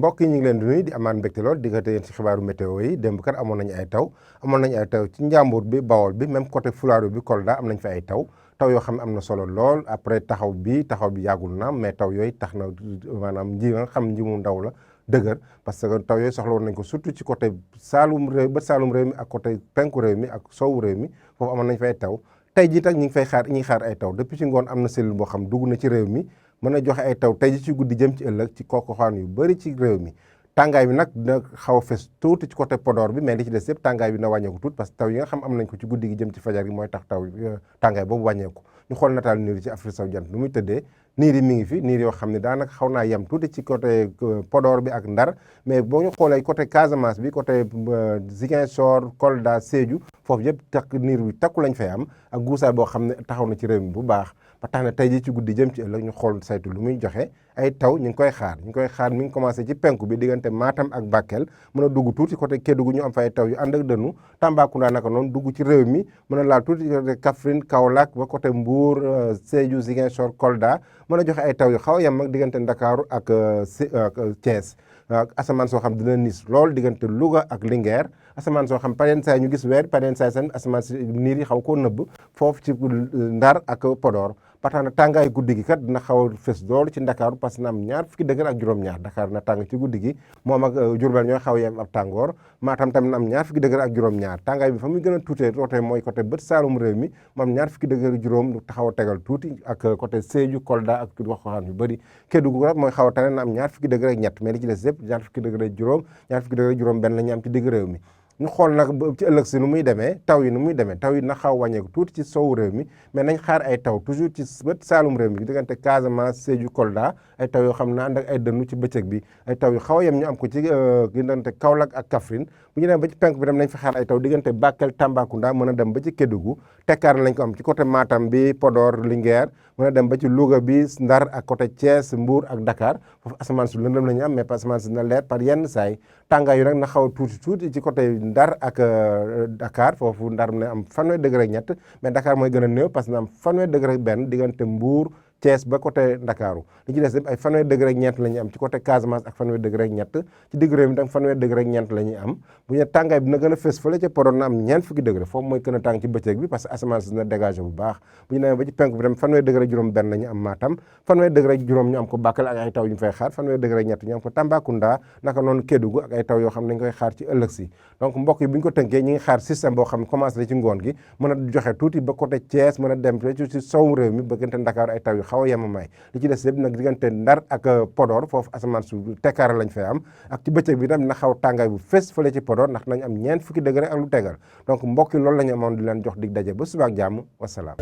mbokk yi ñu ngi leen di nuyu di amaan mbégte lool diggante yéen ci xibaaru météo yi démb kat amoon nañu ay taw ci Njàmbur bi Bawol bi même côté Fuladu bi Kolda am nañ fa ay taw yoo xam ne am na solo lool après taxaw bi yàggul na mais taw yooyu tax na maanaam nji nga xam nji mu ndaw la dëgër parce que taw yooyu soxla woon nañ ko surtout ci côté saalum réew mi ak côté penku réew mi ak sowu réew mi foofu amoon nañ fa ay taw tey jii tak ñi ngi xaar ay taw depuis ci ngoon am na cellule boo xam dugg na ci réew mi mën a joxe ay taw tey ji ci guddi jëm ci ëllëg ci gox-goxaan yu bëri ci réew mi tàngaay bi nag dina xaw a fes tuuti ci côté Podor bi mais li ci des yëpp tàngaay bi na wàññeeku tuuti parce que taw yi nga xam am nañ ko ci guddi gi jëm ci fajar gi mooy tax tàngaay boobu wàññeeku ñu xool nataal niir yi ci Afrique sowu jant nu muy tëddee niir yi mi ngi fi niir yoo xam ne daanaka xaw naa yem tuuti ci côté Podor bi ak Ndar mais boo ñu xoolee côté Casamance bi côté Ziguinchor Kolda Sédhiou foofu yëpp takk niir bi takku lañ fay am ak guusaay boo xam ne taxaw na ci réew mi bu baax ba tax na tey ji ci guddi jëm ci ëllëg ñu xool saytu lu muy joxe ay taw ñu ngi koy xaar mi ngi commencé ci penku bi diggante Matam ak Bakel mën a dugg tuuti côté Kédougou ñu am fa ay taw yu ànd ak dënnu Tambacounda naka noonu dugg ci réew mi mën a laal tuuti côté Kaffrine Kaolack ba côté Mbour Sédhiou Ziguinchor Kolda mën a joxe ay taw yu xaw a yem ak diggante Ndakaaru ak Thiès asamaan soo xam dina nis lool diggante Louga ak Linguère asamaan soo xam pareen saay ñu gis weer pareen saay seen asamaan si niir yi xaw koo nëbb foofu ci Ndar ak Podor ba tax na tàngaay guddi gi kat dina xaw a fës loolu ci Ndakaaru parce que na am 20 degré ak juróom-ñaar Dakar na tàng ci guddi gi moom ak Diourbel ñooy xaw a yem ab tàngoor Matam tamit na am 20 degré ak juróom-ñaar tàngaay bi fa muy gën a tuutee rootee mooy côté bët saalum réew mi mu am 20 degré juróom lu taxaw a tegal tuuti ak côté Sédhiou Kolda ak waxaan yu bëri Kédougou rek mooy xaw a tane na am 20 degré ak ñett mais li ci des yëpp 20 degré juróom 20 degré juróom benn la ñu am ci digg réew mi ñu xool nag ci ëllëg si nu muy demee taw yi na xaw wàññeeku tuuti ci sowu réew mi mais nañ xaar ay taw toujours ci bët saalum réew mi diggante Casamance Sédhiou Kolda ay taw yoo xam ne ànd ak ay dënnu ci bëccëg bi ay taw yu xaw a yem ñu am ko ci diggante Kaolack ak Kaffrine bu ñu dem ba ci penk bi dem nañ fa xaar ay taw diggante Bakel Tambacounda mën a dem ba ci Kédougou tekkaar lañ ko am ci côté Matam bi Podor Linguère mën a dem ba ci Louga bi Ndar ak côté Thiès Mbour ak Dakar foofu asamaan su lëndëm la ñu am mais asamaan si na leer par yenn saay tàngaay yu nag na xaw a tuuti ci côté Ndar ak Dakar foofu Ndar ne am 20 degré ak ñett mais Dakar mooy gën a néew parce que na am 20 degré ak benn diggante Mbour Thiès ba côté Ndakaaru li ci des yëpp ay 20 degré ak ñeent la ñuy am ci côté Casamance ak 20 degré ak ñett ci digg réew mi tam 20 degré ak ñeent la ñuy am bu ñu tàngaay bi na gën a fës fële ca Podor na am 40 degré foofu mooy gën a tàng ci bëccëg bi parce que asamaan si na dégagé bu baax bu ñu demee ba ci penku bi tam 20 degré juróom benn la ñu am Matam 20 degré juróom ñu am ko Bakel ak ay taw yu ñu fay xaar 20 degré ak ñett ñu am ko Tambacounda naka noonu Kédougou ak ay taw yoo xam ne dañ koy xaar ci ëllëg si donc mbokk yi bu ñu ko tënkee ñi ngi xaar système boo xam ne commencé na ci ngoon gi mën a joxe tuuti ba côté Thiès mën a dem ci sowu réew mi ba gënte Ndakaaru ay taw yu xaw a yemamaay li ci des yëpp nag diggante Ndar ak Podor foofu asamaan su tekkaara lañ fay am ak ci bëccëg bi tam na xaw tàngaay bu fës fële ci Podor ndax nañ am 40 degré ak lu tegal donc mbokk yi loolu la ñu amoon di leen jox dig daje ba suba ak jàmm wasalaam